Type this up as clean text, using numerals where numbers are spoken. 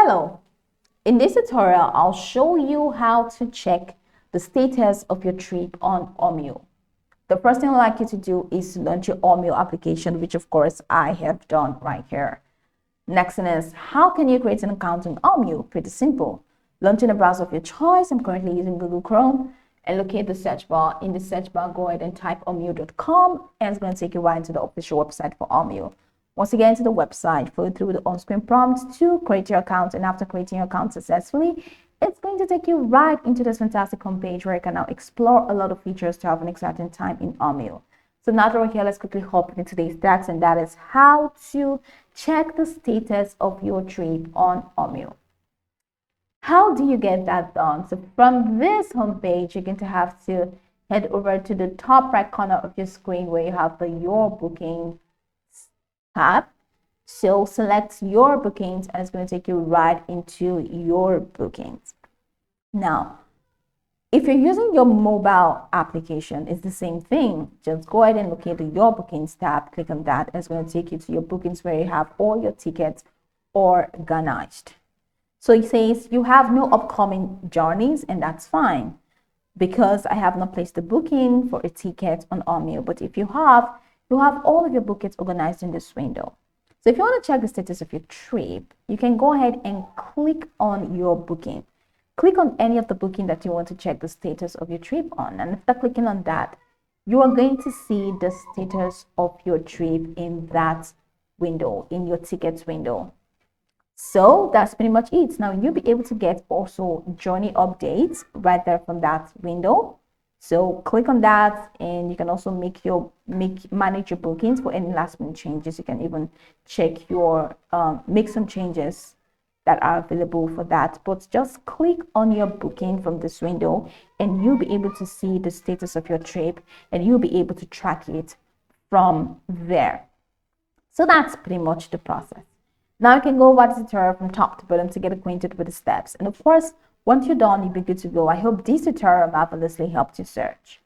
Hello, in this tutorial, I'll show you how to check the status of your trip on Omio. The first thing I'd like you to do is launch your Omio application, which of course I have done right here. Next thing is, how can you create an account on Omio? Pretty simple. Launch in a browser of your choice. I'm currently using Google Chrome, and locate the search bar. In the search bar, go ahead and type omio.com, and it's going to take you right into the official website for Omio. Once you get into the website, follow through the on-screen prompts to create your account, and after creating your account successfully, it's going to take you right into this fantastic homepage where you can now explore a lot of features to have an exciting time in Omio. So now that we're here, let's quickly hop into today's task, and that is how to check the status of your trip on Omio. How do you get that done? So from this homepage, you're going to have to head over to the top right corner of your screen where you have the Your Booking tab. So select Your Bookings, and it's going to take you right into Your Bookings. Now, if you're using your mobile application, it's the same thing. Just go ahead and locate the Your Bookings tab, click on that, and it's going to take you to your bookings where you have all your tickets organized. So it says you have no upcoming journeys, and that's fine because I have not placed a booking for a ticket on Omio. But if you have all of your bookings organized in this window. So if you want to check the status of your trip, you can go ahead and click on your booking. Click on any of the booking that you want to check the status of your trip on. And after clicking on that, you are going to see the status of your trip in that window, in your tickets window. So that's pretty much it. Now you'll be able to get also journey updates right there from that window. So click on that, and you can also manage your bookings for any last minute changes. You can even check your make some changes that are available for that. But just click on your booking from this window, and you'll be able to see the status of your trip, and you'll be able to track it from there. So that's pretty much the process. Now you can go over the tutorial from top to bottom to get acquainted with the steps. And of course, once you're done, you'll be good to go. I hope this tutorial marvelously helped you search.